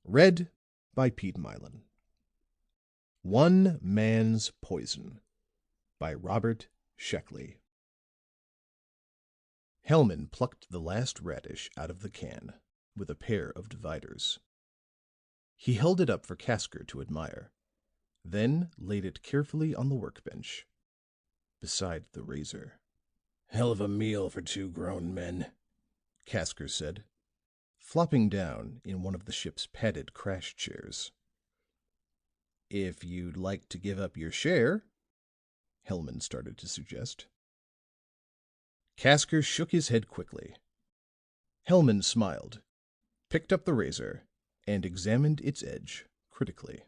Read by Pete Milan. One Man's Poison by Robert Sheckley. Hellman plucked the last radish out of the can with a pair of dividers. He held it up for Casker to admire, then laid it carefully on the workbench beside the razor. "Hell of a meal for two grown men," Casker said, flopping down in one of the ship's padded crash chairs. "If you'd like to give up your share," Hellman started to suggest. Casker shook his head quickly. Hellman smiled, picked up the razor, and examined its edge critically.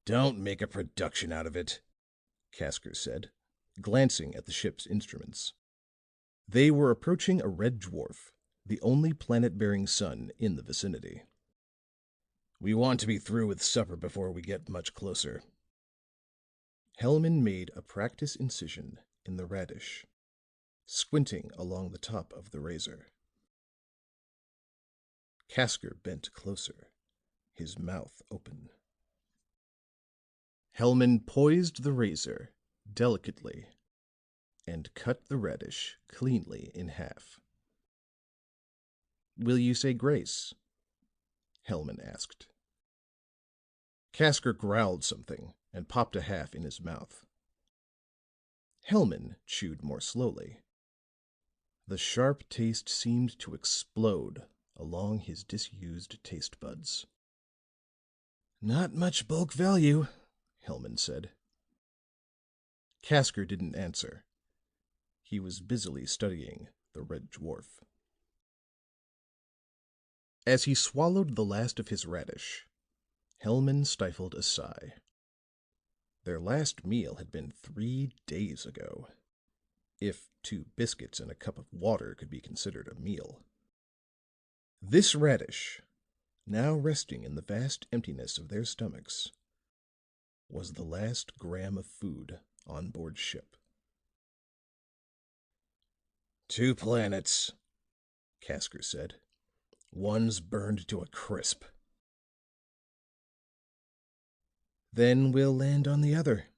"Don't make a production out of it," Casker said, glancing at the ship's instruments. They were approaching a red dwarf, the only planet-bearing sun in the vicinity. "We want to be through with supper before we get much closer." Hellman made a practice incision in the radish, squinting along the top of the razor. Casker bent closer, his mouth open. Hellman poised the razor delicately and cut the radish cleanly in half. "Will you say grace?" Hellman asked. Casker growled something and popped a half in his mouth. Hellman chewed more slowly. The sharp taste seemed to explode along his disused taste buds. "Not much bulk value," Hellman said. Casker didn't answer. He was busily studying the red dwarf. As he swallowed the last of his radish, Hellman stifled a sigh. Their last meal had been 3 days ago, if 2 biscuits and a cup of water could be considered a meal. This radish, now resting in the vast emptiness of their stomachs, was the last gram of food on board ship. "2 planets," Casker said. "One's burned to a crisp." "Then we'll land on the other."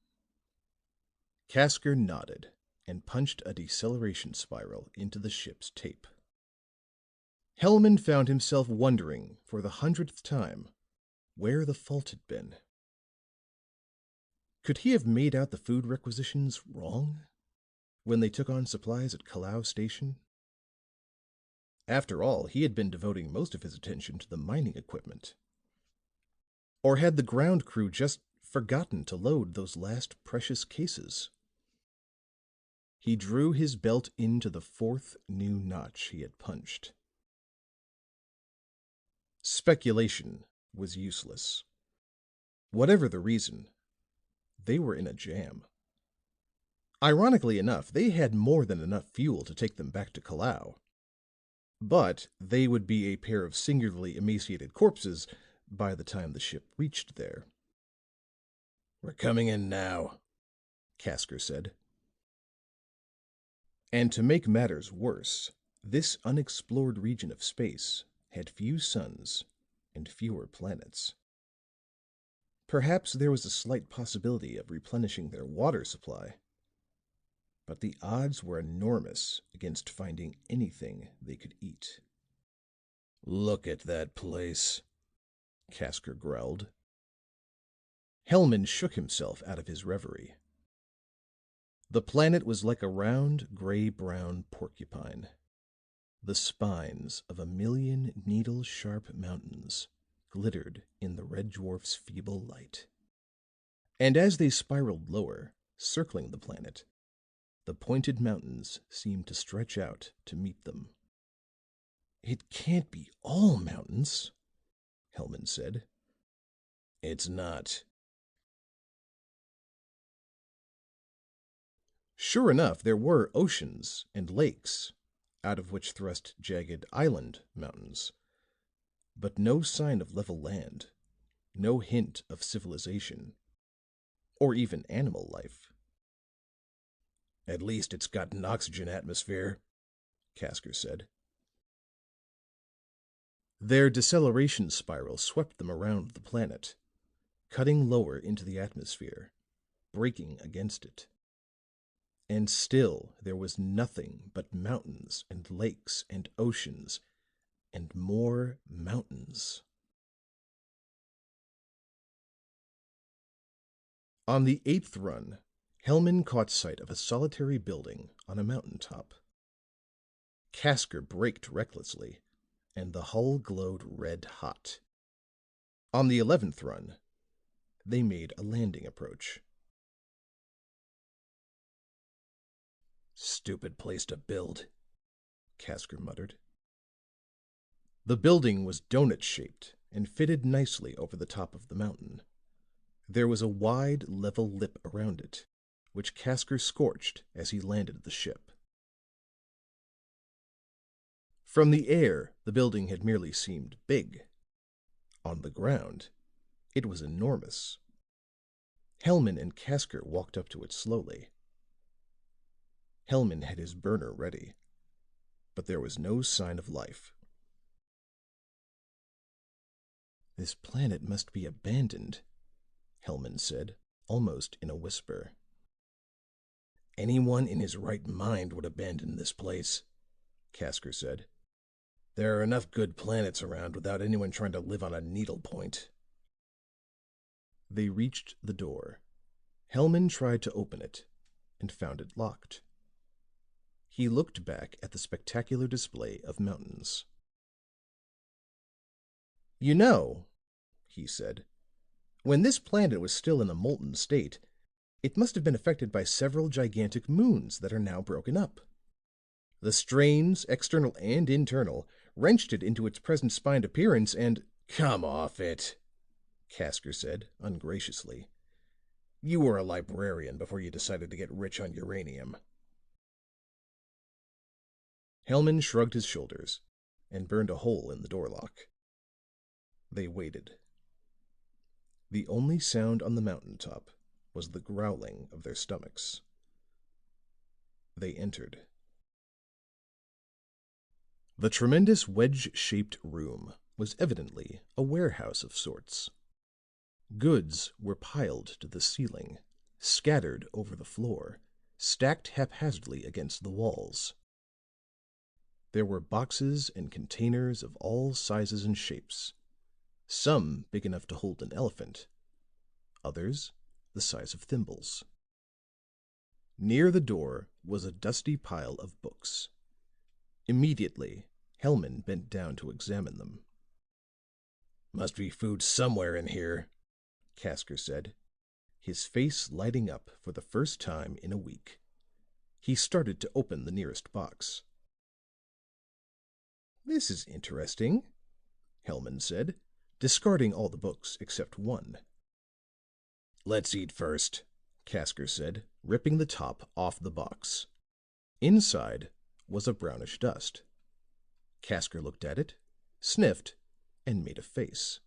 Casker nodded and punched a deceleration spiral into the ship's tape. Hellman found himself wondering for the 100th time where the fault had been. Could he have made out the food requisitions wrong when they took on supplies at Kalau Station? After all, he had been devoting most of his attention to the mining equipment. Or had the ground crew just forgotten to load those last precious cases? He drew his belt into the 4th new notch he had punched. Speculation was useless. Whatever the reason, they were in a jam. Ironically enough, they had more than enough fuel to take them back to Kalau. But they would be a pair of singularly emaciated corpses by the time the ship reached there. "We're coming in now," Casker said. And to make matters worse, this unexplored region of space had few suns and fewer planets. Perhaps there was a slight possibility of replenishing their water supply, but the odds were enormous against finding anything they could eat. "Look at that place," Casker growled. Hellman shook himself out of his reverie. The planet was like a round, gray-brown porcupine. The spines of 1,000,000 needle-sharp mountains glittered in the red dwarf's feeble light. And as they spiraled lower, circling the planet, the pointed mountains seemed to stretch out to meet them. "It can't be all mountains," Hellman said. "It's not." Sure enough, there were oceans and lakes, out of which thrust jagged island mountains. But no sign of level land, no hint of civilization, or even animal life. "At least it's got an oxygen atmosphere," Casker said. Their deceleration spiral swept them around the planet, cutting lower into the atmosphere, breaking against it. And still there was nothing but mountains and lakes and oceans and more mountains. On the 8th run, Hellman caught sight of a solitary building on a mountaintop. Casker braked recklessly, and the hull glowed red hot. On the 11th run, they made a landing approach. "Stupid place to build," Casker muttered. The building was donut-shaped and fitted nicely over the top of the mountain. There was a wide, level lip around it, which Casker scorched as he landed the ship. From the air, the building had merely seemed big. On the ground, it was enormous. Hellman and Casker walked up to it slowly. Hellman had his burner ready, but there was no sign of life. "This planet must be abandoned," Hellman said, almost in a whisper. "Anyone in his right mind would abandon this place," Casker said. "There are enough good planets around without anyone trying to live on a needlepoint." They reached the door. Hellman tried to open it and found it locked. He looked back at the spectacular display of mountains. "You know," he said, "when this planet was still in a molten state, it must have been affected by several gigantic moons that are now broken up. The strains, external and internal, wrenched it into its present spined appearance and—" "Come off it," Casker said, ungraciously. "You were a librarian before you decided to get rich on uranium." Hellman shrugged his shoulders and burned a hole in the door lock. They waited. The only sound on the mountaintop was the growling of their stomachs. They entered. The tremendous wedge-shaped room was evidently a warehouse of sorts. Goods were piled to the ceiling, scattered over the floor, stacked haphazardly against the walls. There were boxes and containers of all sizes and shapes, some big enough to hold an elephant, others the size of thimbles. Near the door was a dusty pile of books. Immediately, Hellman bent down to examine them. "Must be food somewhere in here," Casker said, his face lighting up for the first time in a week. He started to open the nearest box. "This is interesting," Hellman said, discarding all the books except one. "Let's eat first," Casker said, ripping the top off the box. Inside was a brownish dust. Casker looked at it, sniffed, and made a face.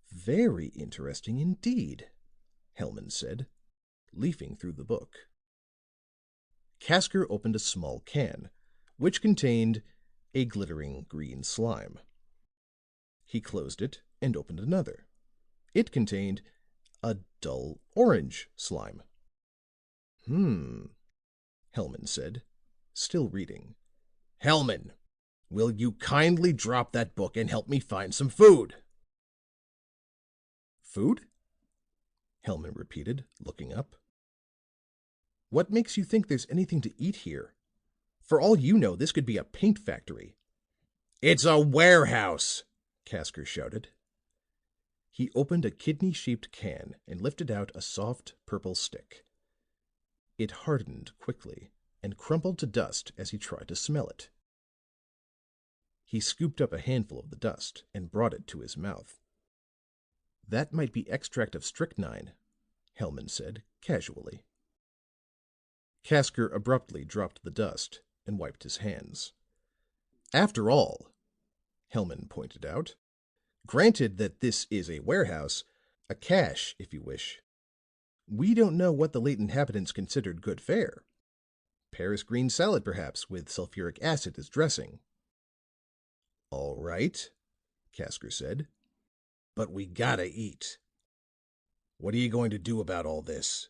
"Very interesting indeed," Hellman said, leafing through the book. Casker opened a small can, which contained a glittering green slime. He closed it and opened another. It contained a dull orange slime. Hellman said, still reading. "Hellman, will you kindly drop that book and help me find some food?" "Food?" Hellman repeated, looking up. "What makes you think there's anything to eat here? For all you know, this could be a paint factory." "It's a warehouse!" Casker shouted. He opened a kidney-shaped can and lifted out a soft purple stick. It hardened quickly and crumpled to dust as he tried to smell it. He scooped up a handful of the dust and brought it to his mouth. "That might be extract of strychnine," Hellman said, casually. Casker abruptly dropped the dust and wiped his hands. "After all," Hellman pointed out, "granted that this is a warehouse, a cache, if you wish, we don't know what the late inhabitants considered good fare. Paris green salad, perhaps, with sulfuric acid as dressing." "All right," Casker said. "But we gotta eat. What are you going to do about all this?"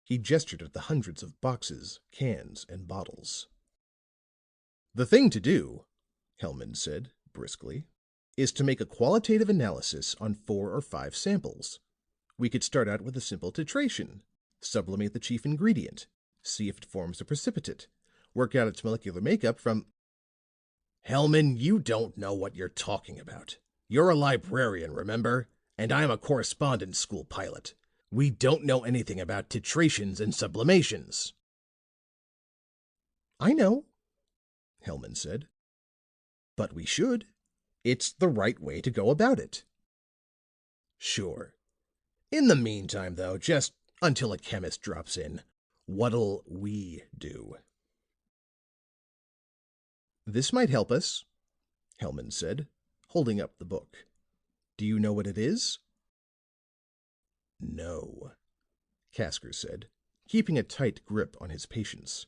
He gestured at the hundreds of boxes, cans, and bottles. "The thing to do," Hellman said briskly, "is to make a qualitative analysis on 4 or 5 samples. We could start out with a simple titration, sublimate the chief ingredient, see if it forms a precipitate, work out its molecular makeup from—" "Hellman, you don't know what you're talking about. You're a librarian, remember? And I'm a correspondence school pilot. We don't know anything about titrations and sublimations." "I know," Hellman said. "But we should. It's the right way to go about it." "Sure. In the meantime, though, just until a chemist drops in, what'll we do?" "This might help us," Hellman said, holding up the book. "Do you know what it is?" "No," Casker said, keeping a tight grip on his patience.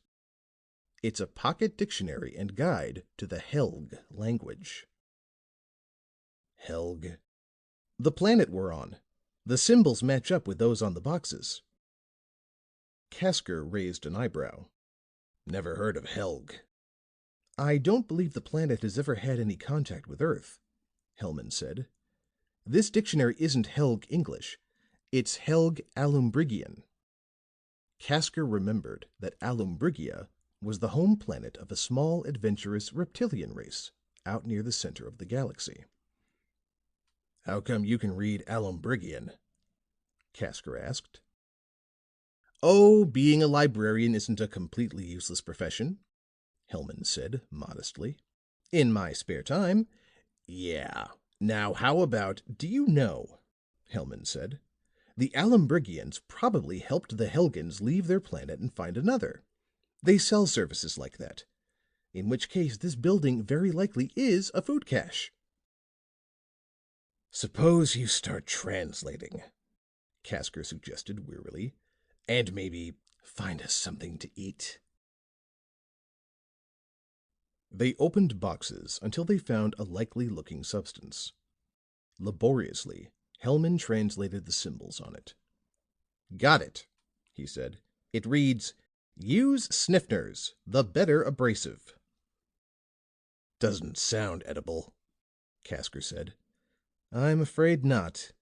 "It's a pocket dictionary and guide to the Helg language." "Helg?" "The planet we're on. The symbols match up with those on the boxes." Casker raised an eyebrow. "Never heard of Helg." "I don't believe the planet has ever had any contact with Earth," Hellman said. "This dictionary isn't Helg English. It's Helg Alumbrigian." Casker remembered that Alumbrigia was the home planet of a small, adventurous reptilian race out near the center of the galaxy. "How come you can read Alumbrigian?" Casker asked. "Oh, being a librarian isn't a completely useless profession," Hellman said modestly. "In my spare time—" "Yeah. Now how about—" "Do you know," Hellman said, "the Alumbrigians probably helped the Helgans leave their planet and find another. They sell services like that. In which case this building very likely is a food cache." "Suppose you start translating," Casker suggested wearily, "and maybe find us something to eat." They opened boxes until they found a likely looking substance. Laboriously, Hellman translated the symbols on it. "Got it," he said. "It reads, 'Use Sniffners, the better abrasive.'" "Doesn't sound edible," Casker said. "I'm afraid not."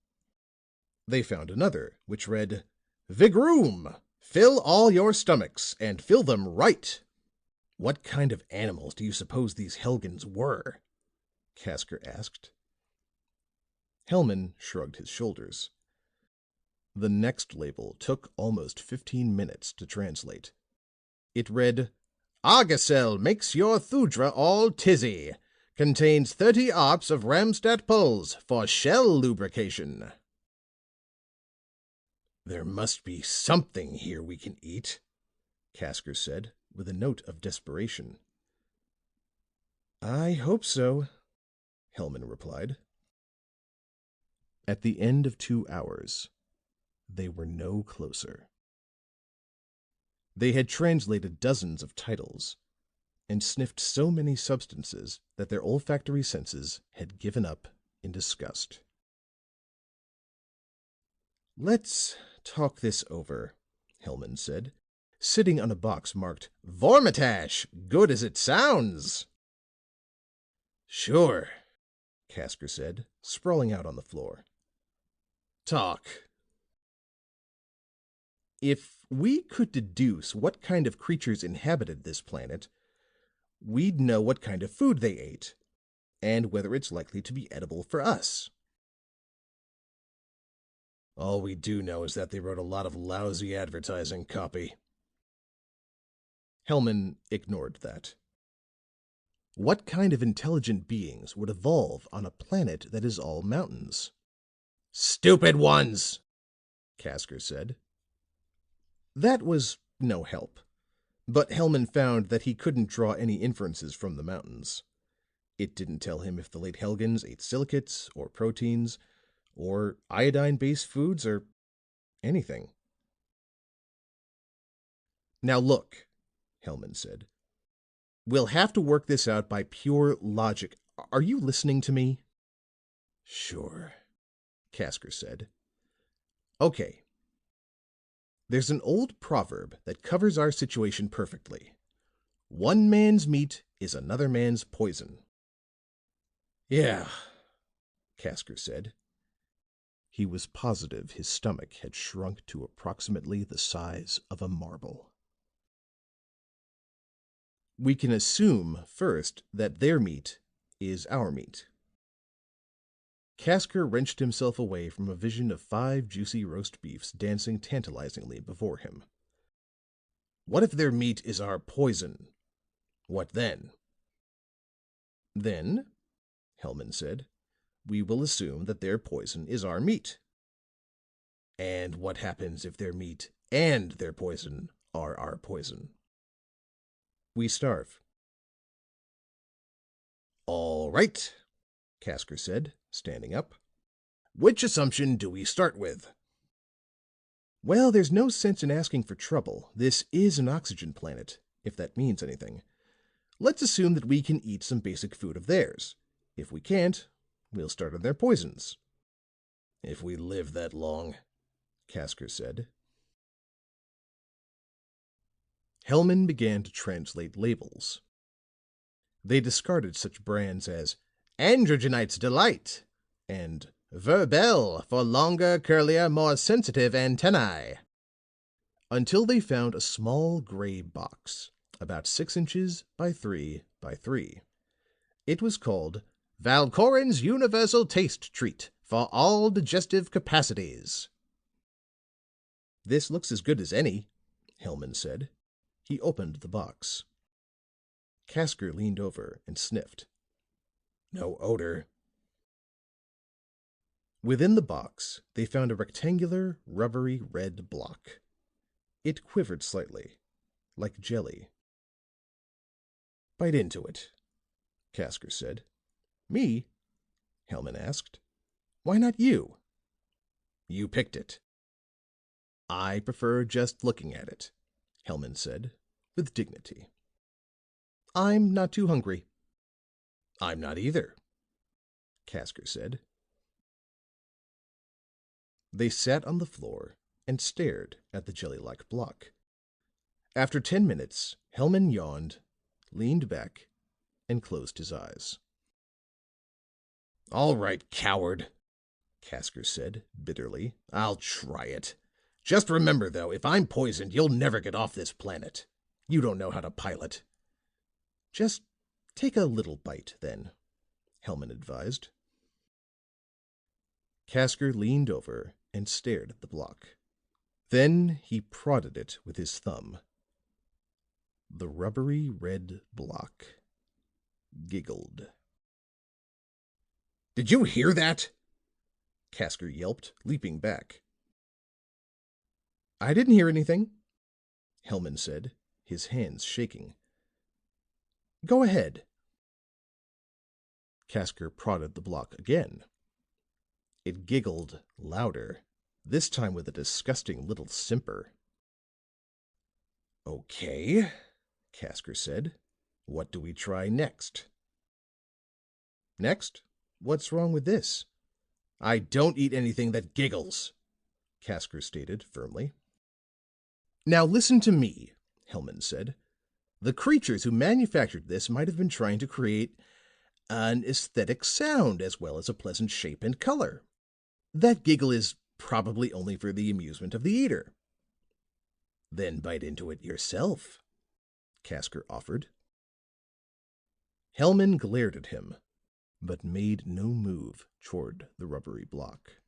They found another, which read, "Vigroom! Fill all your stomachs, and fill them right." "What kind of animals do you suppose these Helgans were?" Casker asked. Hellman shrugged his shoulders. The next label took almost 15 minutes to translate. It read, "Argosel makes your Thudra all tizzy. Contains 30 ARPs of Ramstat pulls for shell lubrication." "There must be something here we can eat," Casker said with a note of desperation. "I hope so," Hellman replied. At the end of 2 hours, they were no closer. They had translated dozens of titles and sniffed so many substances that their olfactory senses had given up in disgust. "Let's talk this over," Hellman said, sitting on a box marked "Vormitash, good as it sounds." "Sure," Casker said, sprawling out on the floor. "Talk." "If we could deduce what kind of creatures inhabited this planet, we'd know what kind of food they ate, and whether it's likely to be edible for us." "All we do know is that they wrote a lot of lousy advertising copy." Hellman ignored that. "What kind of intelligent beings would evolve on a planet that is all mountains?" "Stupid ones," Casker said. That was no help, but Hellman found that he couldn't draw any inferences from the mountains. It didn't tell him if the late Helgans ate silicates or proteins or iodine-based foods or anything. "Now look," Hellman said. "We'll have to work this out by pure logic. Are you listening to me?" "Sure," Casker said. "Okay. There's an old proverb that covers our situation perfectly. One man's meat is another man's poison." "Yeah," Casker said. He was positive his stomach had shrunk to approximately the size of a marble. "We can assume, first, that their meat is our meat." Casker wrenched himself away from a vision of 5 juicy roast beefs dancing tantalizingly before him. "What if their meat is our poison? What then?" "Then," Hellman said, "we will assume that their poison is our meat." "And what happens if their meat and their poison are our poison?" "We starve." "All right," Casker said, standing up. "Which assumption do we start with?" "Well, there's no sense in asking for trouble. This is an oxygen planet, if that means anything. Let's assume that we can eat some basic food of theirs. If we can't, we'll start on their poisons." "If we live that long," Casker said. Hellman began to translate labels. They discarded such brands as Androgenite's Delight and Verbel for longer, curlier, more sensitive antennae, until they found a small gray box about 6 inches by 3 by 3. It was called Valcorin's Universal Taste Treat for all digestive capacities. "This looks as good as any," Hellman said. He opened the box. Casker leaned over and sniffed. "No odor." Within the box, they found a rectangular, rubbery red block. It quivered slightly, like jelly. "Bite into it," Casker said. "Me?" Hellman asked. "Why not you?" "You picked it." "I prefer just looking at it," Hellman said, with dignity. "I'm not too hungry." "I'm not either," Casker said. They sat on the floor and stared at the jelly-like block. After 10 minutes, Hellman yawned, leaned back, and closed his eyes. "All right, coward," Casker said, bitterly. "I'll try it. Just remember, though, if I'm poisoned, you'll never get off this planet. You don't know how to pilot." "Just take a little bite, then," Hellman advised. Casker leaned over and stared at the block. Then he prodded it with his thumb. The rubbery red block giggled. "Did you hear that?" Casker yelped, leaping back. "I didn't hear anything," Hellman said, his hands shaking. "Go ahead." Casker prodded the block again. It giggled louder, this time with a disgusting little simper. "Okay," Casker said. "What do we try next?" "Next? What's wrong with this?" "I don't eat anything that giggles," Casker stated firmly. "Now listen to me," Hellman said. "The creatures who manufactured this might have been trying to create an aesthetic sound as well as a pleasant shape and color. That giggle is probably only for the amusement of the eater." "Then bite into it yourself," Casker offered. Hellman glared at him, but made no move toward the rubbery block.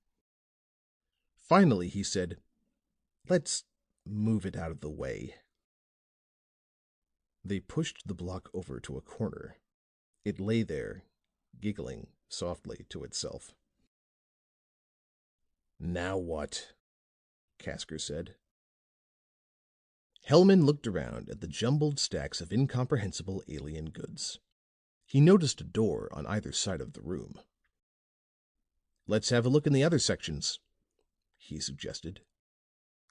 Finally he said, "Let's move it out of the way." They pushed the block over to a corner. It lay there, giggling softly to itself. "Now what?" Casker said. Hellman looked around at the jumbled stacks of incomprehensible alien goods. He noticed a door on either side of the room. "Let's have a look in the other sections," he suggested.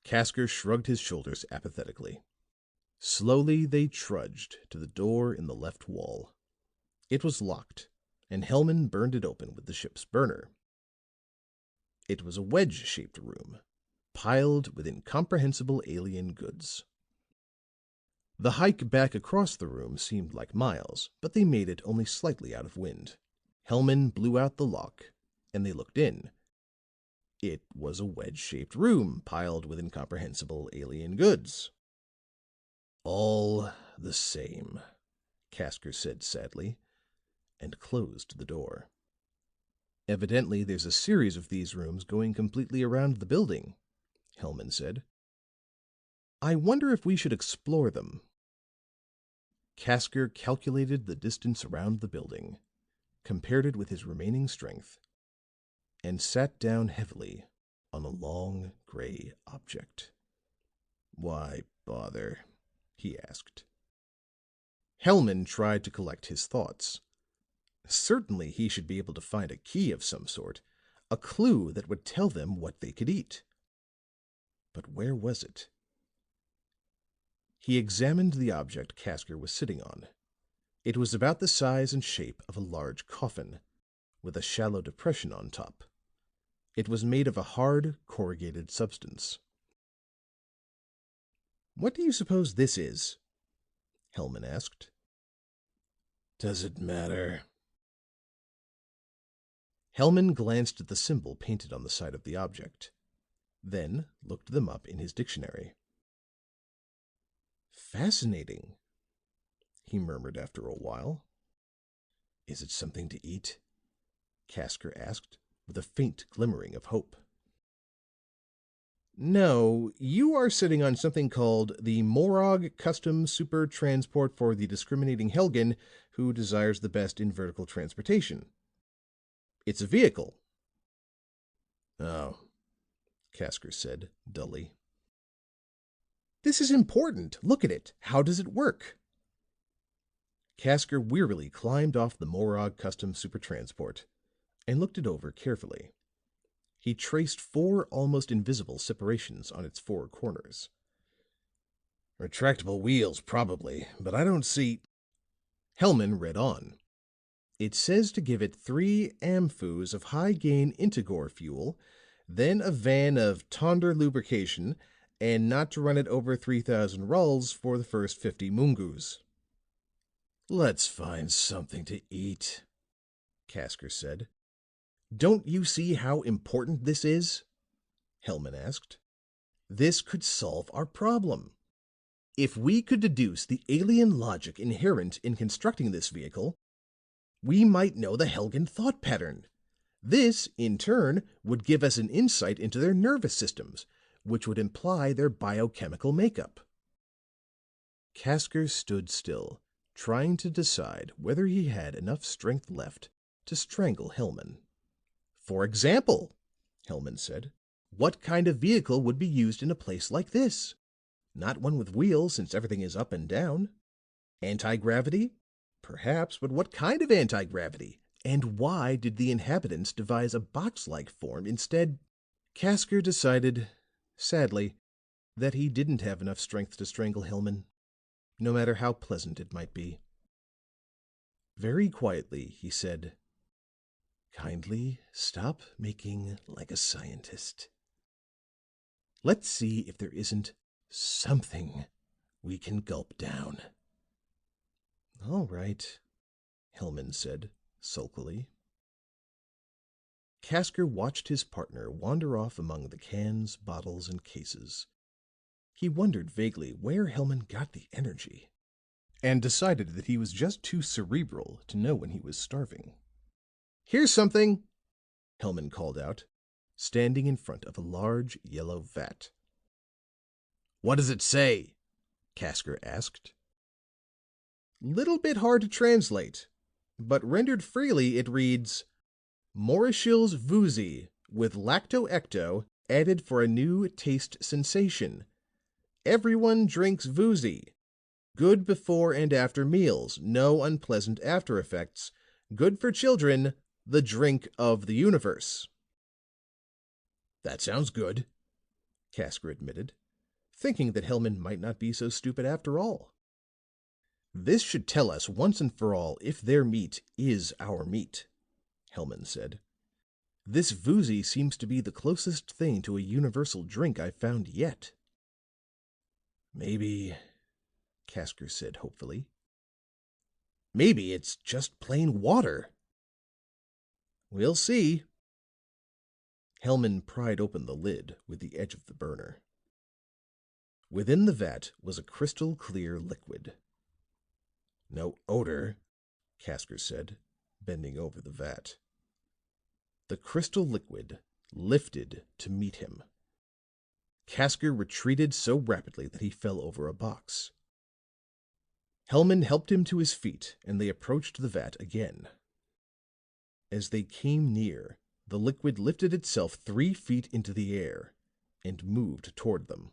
Casker shrugged his shoulders apathetically. Slowly they trudged to the door in the left wall. It was locked, and Hellman burned it open with the ship's burner. It was a wedge-shaped room, piled with incomprehensible alien goods. The hike back across the room seemed like miles, but they made it only slightly out of wind. Hellman blew out the lock, and they looked in. It was a wedge-shaped room piled with incomprehensible alien goods. "All the same," Casker said sadly, and closed the door. "Evidently there's a series of these rooms going completely around the building," Hellman said. "I wonder if we should explore them." Casker calculated the distance around the building, compared it with his remaining strength, and sat down heavily on a long gray object. "Why bother?" he asked. Hellman tried to collect his thoughts. Certainly he should be able to find a key of some sort, a clue that would tell them what they could eat. But where was it? He examined the object Casker was sitting on. It was about the size and shape of a large coffin, with a shallow depression on top. It was made of a hard, corrugated substance. "What do you suppose this is?" Hellman asked. "Does it matter?" Hellman glanced at the symbol painted on the side of the object, then looked them up in his dictionary. "Fascinating," he murmured after a while. "Is it something to eat?" Casker asked, with a faint glimmering of hope. "No, you are sitting on something called the Morog Custom Super Transport for the Discriminating Helgen who desires the best in vertical transportation. It's a vehicle." "Oh," Casker said dully. "This is important. Look at it. How does it work?" Casker wearily climbed off the Morog Custom Supertransport and looked it over carefully. He traced 4 almost invisible separations on its 4 corners. "Retractable wheels, probably, but I don't see—" Hellman read on. "It says to give it 3 amphus of high-gain Intigor fuel, then a van of Tonder lubrication, and not to run it over 3,000 rulls for the first 50 mungus." "Let's find something to eat," Casker said. "Don't you see how important this is?" Hellman asked. "This could solve our problem. If we could deduce the alien logic inherent in constructing this vehicle, we might know the Helgen thought pattern. This, in turn, would give us an insight into their nervous systems, which would imply their biochemical makeup." Casker stood still, trying to decide whether he had enough strength left to strangle Hellman. "For example," Hellman said, "what kind of vehicle would be used in a place like this? Not one with wheels, since everything is up and down. Anti-gravity? Perhaps, but what kind of anti-gravity? And why did the inhabitants devise a box-like form instead?" Casker decided, sadly, that he didn't have enough strength to strangle Hellman, no matter how pleasant it might be. Very quietly, he said, "Kindly stop making like a scientist. Let's see if there isn't something we can gulp down." "All right," Hellman said sulkily. Casker watched his partner wander off among the cans, bottles, and cases. He wondered vaguely where Hellman got the energy, and decided that he was just too cerebral to know when he was starving. "Here's something," Hellman called out, standing in front of a large yellow vat. "What does it say?" Casker asked. "Little bit hard to translate, but rendered freely it reads, 'Morishill's Voozy with lacto-ecto added for a new taste sensation. Everyone drinks Voozy. Good before and after meals, no unpleasant after effects. Good for children, the drink of the universe.'" "That sounds good," Casker admitted, thinking that Hellman might not be so stupid after all. This should tell us once and for all if their meat is our meat, Hellman said. This Voozy seems to be the closest thing to a universal drink I've found yet. Maybe, Casker said hopefully. Maybe it's just plain water. We'll see. Hellman pried open the lid with the edge of the burner. Within the vat was a crystal clear liquid. No odor, Casker said, bending over the vat. The crystal liquid lifted to meet him. Casker retreated so rapidly that he fell over a box. Hellman helped him to his feet, and they approached the vat again. As they came near, the liquid lifted itself 3 feet into the air and moved toward them.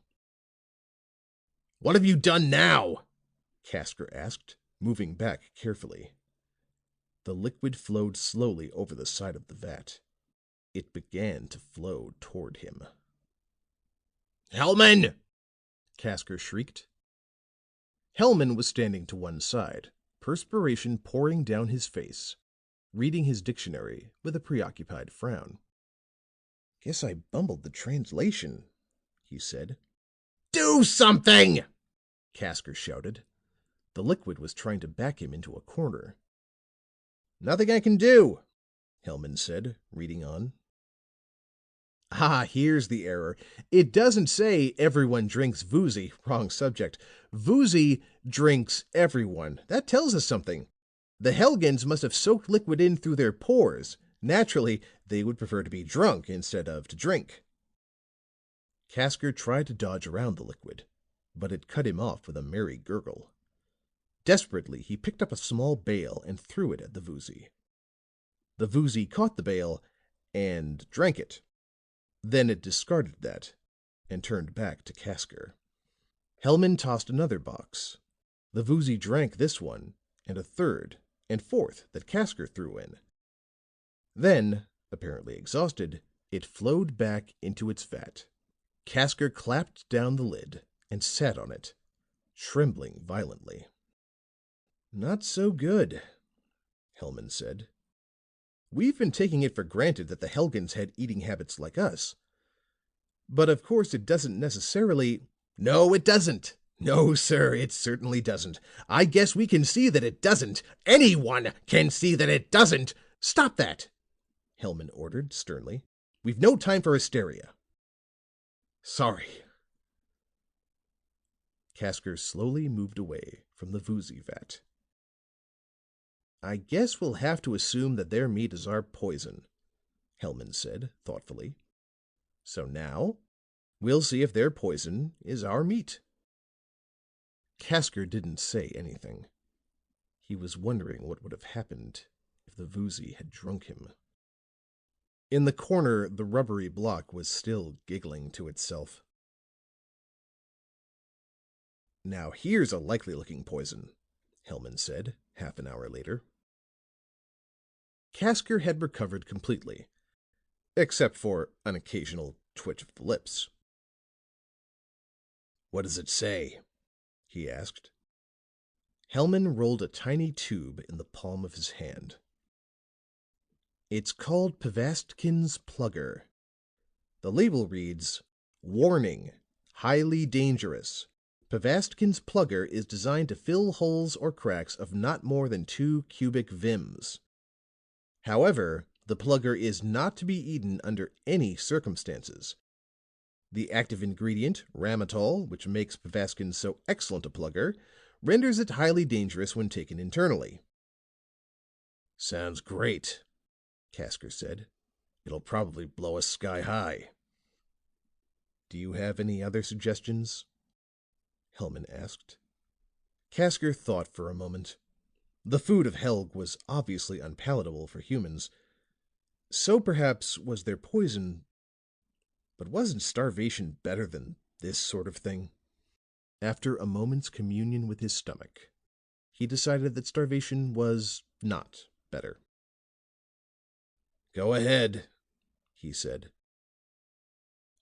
"What have you done now?" Casker asked, moving back carefully. The liquid flowed slowly over the side of the vat. It began to flow toward him. "Hellman!" Casker shrieked. Hellman was standing to one side, perspiration pouring down his face, reading his dictionary with a preoccupied frown. "Guess I bumbled the translation," he said. "Do something!" Casker shouted. The liquid was trying to back him into a corner. "Nothing I can do," Hellman said, reading on. "Ah, here's the error. It doesn't say everyone drinks Voozy. Wrong subject. Voozy drinks everyone. That tells us something. The Helgans must have soaked liquid in through their pores. Naturally, they would prefer to be drunk instead of to drink." Casker tried to dodge around the liquid, but it cut him off with a merry gurgle. Desperately, he picked up a small bale and threw it at the Voozy. The Voozy caught the bale and drank it. Then it discarded that and turned back to Casker. Hellman tossed another box. The Voozy drank this one and a third and fourth that Casker threw in. Then, apparently exhausted, it flowed back into its vat. Casker clapped down the lid and sat on it, trembling violently. "Not so good," Hellman said. "We've been taking it for granted that the Helgans had eating habits like us. But of course it doesn't necessarily—" "No, it doesn't. No, sir, it certainly doesn't. I guess we can see that it doesn't. Anyone can see that it doesn't. Stop that!" Hellman ordered sternly. "We've no time for hysteria." "Sorry." Casker slowly moved away from the Voozy vat. "I guess we'll have to assume that their meat is our poison," Hellman said thoughtfully. "So now, we'll see if their poison is our meat." Casker didn't say anything. He was wondering what would have happened if the Voozy had drunk him. In the corner, the rubbery block was still giggling to itself. "Now here's a likely-looking poison," Hellman said, half an hour later. Casker had recovered completely, except for an occasional twitch of the lips. "What does it say?" he asked. Hellman rolled a tiny tube in the palm of his hand. "It's called Pvastkin's Plugger. The label reads, 'Warning, highly dangerous. Pvastkin's Plugger is designed to fill holes or cracks of not more than 2 cubic vims. However, the plugger is not to be eaten under any circumstances. The active ingredient, rhamnitol, which makes Pvaskin so excellent a plugger, renders it highly dangerous when taken internally.'" "Sounds great," Casker said. "It'll probably blow us sky high." "Do you have any other suggestions?" Hellman asked. Casker thought for a moment. The food of Helg was obviously unpalatable for humans. So perhaps was their poison. But wasn't starvation better than this sort of thing? After a moment's communion with his stomach, he decided that starvation was not better. "Go ahead," he said.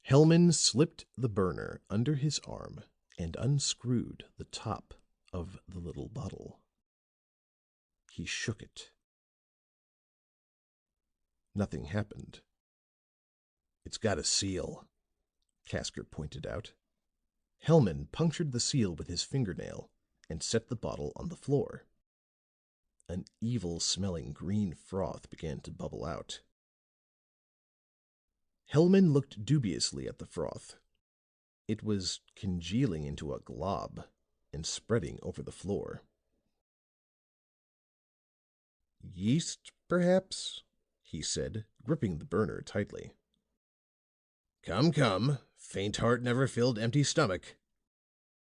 Hellman slipped the burner under his arm and unscrewed the top of the little bottle. He shook it. Nothing happened. "It's got a seal," Casker pointed out. Hellman punctured the seal with his fingernail and set the bottle on the floor. An evil-smelling green froth began to bubble out. Hellman looked dubiously at the froth. It was congealing into a glob and spreading over the floor. "Yeast, perhaps?" he said, gripping the burner tightly. Come, come. Faint heart never filled empty stomach."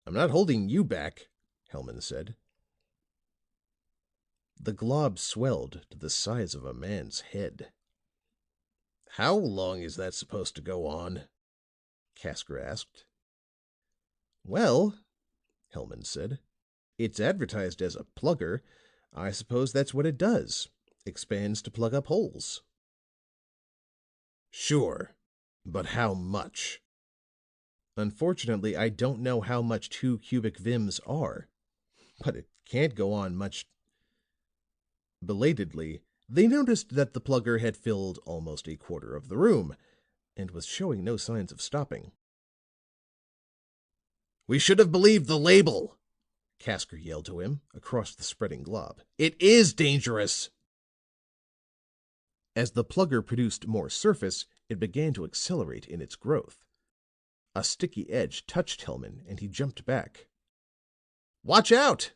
"I'm not holding you back," Hellman said. The glob swelled to the size of a man's head. "How long is that supposed to go on?" Casker asked. "Well," Hellman said, "it's advertised as a plugger. I suppose that's what it does. Expands to plug up holes." "Sure. But how much?" "Unfortunately, I don't know how much 2 cubic vims are. But it can't go on much." Belatedly, they noticed that the plugger had filled almost a quarter of the room, and was showing no signs of stopping. "We should have believed the label," Casker yelled to him across the spreading glob. "It is dangerous." As the plugger produced more surface, it began to accelerate in its growth. A sticky edge touched Hellman, and he jumped back. "Watch out!"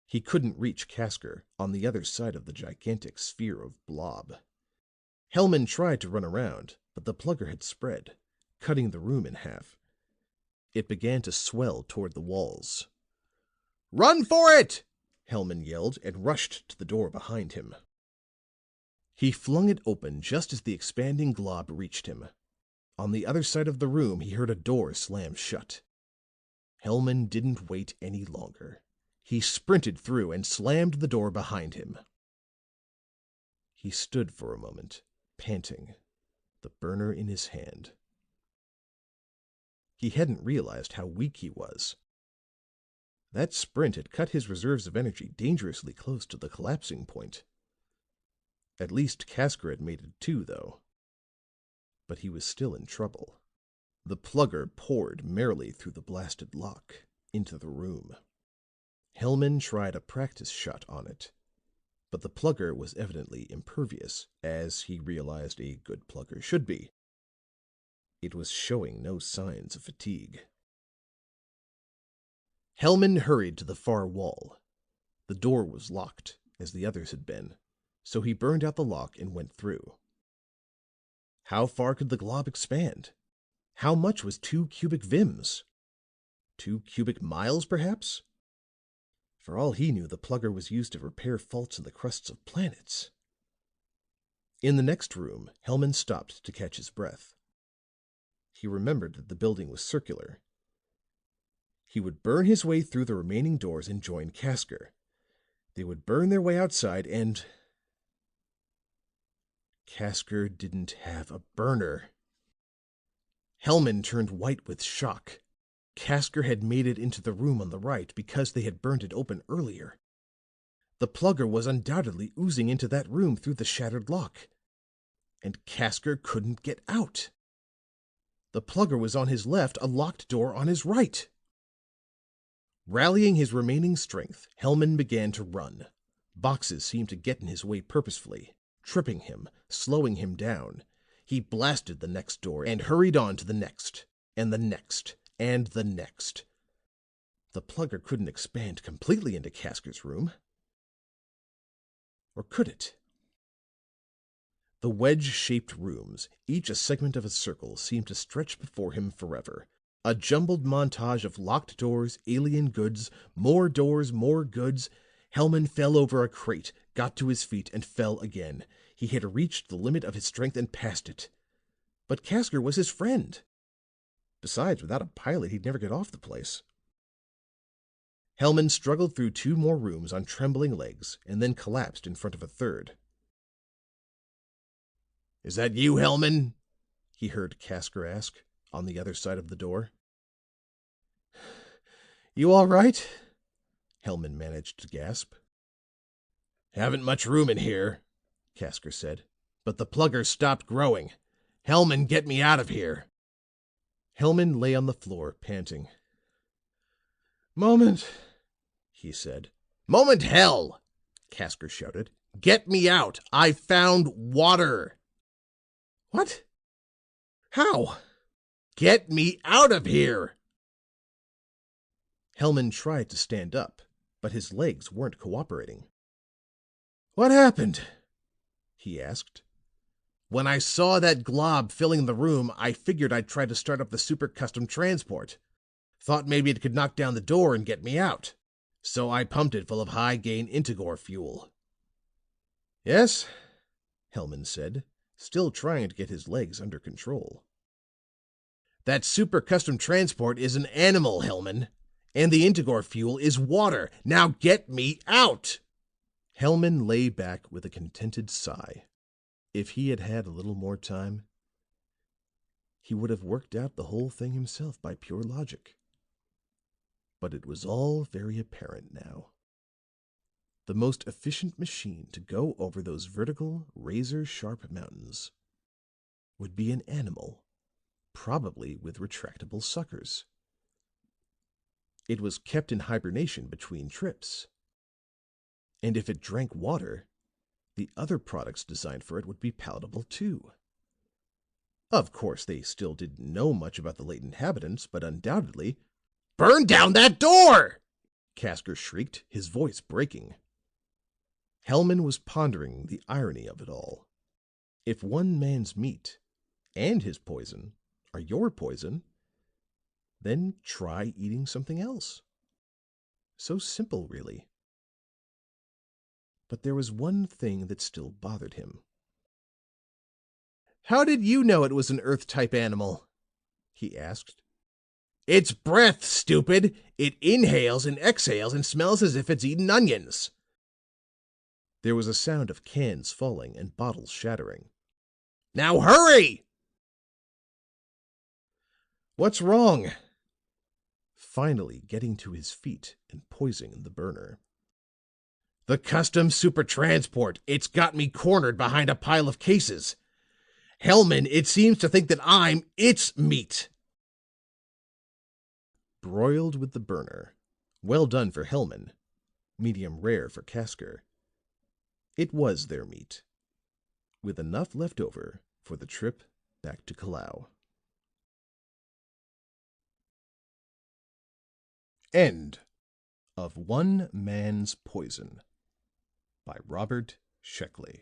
He couldn't reach Casker on the other side of the gigantic sphere of blob. Hellman tried to run around, but the plugger had spread, cutting the room in half. It began to swell toward the walls. "Run for it!" Hellman yelled and rushed to the door behind him. He flung it open just as the expanding glob reached him. On the other side of the room, he heard a door slam shut. Hellman didn't wait any longer. He sprinted through and slammed the door behind him. He stood for a moment, panting, the burner in his hand. He hadn't realized how weak he was. That sprint had cut his reserves of energy dangerously close to the collapsing point. At least Casker had made it too, though. But he was still in trouble. The plugger poured merrily through the blasted lock into the room. Hellman tried a practice shot on it, but the plugger was evidently impervious, as he realized a good plugger should be. It was showing no signs of fatigue. Hellman hurried to the far wall. The door was locked, as the others had been, so he burned out the lock and went through. How far could the glob expand? How much was 2 cubic vims? 2 cubic miles, perhaps? For all he knew, the plugger was used to repair faults in the crusts of planets. In the next room, Hellman stopped to catch his breath. He remembered that the building was circular. He would burn his way through the remaining doors and join Casker. They would burn their way outside and Casker didn't have a burner. Hellman turned white with shock. Casker had made it into the room on the right because they had burned it open earlier. The plugger was undoubtedly oozing into that room through the shattered lock. And Casker couldn't get out. The plugger was on his left, a locked door on his right. Rallying his remaining strength, Hellman began to run. Boxes seemed to get in his way purposefully, tripping him, slowing him down. He blasted the next door and hurried on to the next, and the next, and the next. The plugger couldn't expand completely into Casker's room. Or could it? The wedge-shaped rooms, each a segment of a circle, seemed to stretch before him forever. A jumbled montage of locked doors, alien goods, more doors, more goods. Hellman fell over a crate, got to his feet, and fell again. He had reached the limit of his strength and passed it. But Casker was his friend. Besides, without a pilot, he'd never get off the place. Hellman struggled through 2 more rooms on trembling legs, and then collapsed in front of a third. "Is that you, Hellman?" he heard Casker ask, on the other side of the door. "You all right?" Hellman managed to gasp. Haven't much room in here, Casker said, but the plugger stopped growing. Hellman, get me out of here. Hellman lay on the floor, panting. Moment, he said. Moment hell, Casker shouted. Get me out. I found water. What? How? Get me out of here. Hellman tried to stand up, but his legs weren't cooperating. What happened? He asked. When I saw that glob filling the room, I figured I'd try to start up the super custom transport. Thought maybe it could knock down the door and get me out. So I pumped it full of high-gain Integor fuel. Yes, Hellman said, still trying to get his legs under control. That super custom transport is an animal, Hellman. And the Integor fuel is water. Now get me out! Hellman lay back with a contented sigh. If he had had a little more time, he would have worked out the whole thing himself by pure logic. But it was all very apparent now. The most efficient machine to go over those vertical, razor-sharp mountains would be an animal, probably with retractable suckers. It was kept in hibernation between trips. And if it drank water, the other products designed for it would be palatable too. Of course, they still didn't know much about the latent inhabitants, but undoubtedly— Burn down that door! Casker shrieked, his voice breaking. Hellman was pondering the irony of it all. If one man's meat and his poison are your poison, then try eating something else. So simple, really. But there was one thing that still bothered him. How did you know it was an Earth-type animal? He asked. It's breath, stupid! It inhales and exhales and smells as if it's eaten onions. There was a sound of cans falling and bottles shattering. Now hurry! What's wrong? Finally getting to his feet and poising the burner. The custom super transport. It's got me cornered behind a pile of cases. Hellman, it seems to think that I'm its meat. Broiled with the burner. Well done for Hellman. Medium rare for Casker. It was their meat, with enough left over for the trip back to Kalau. End of One Man's Poison by Robert Sheckley.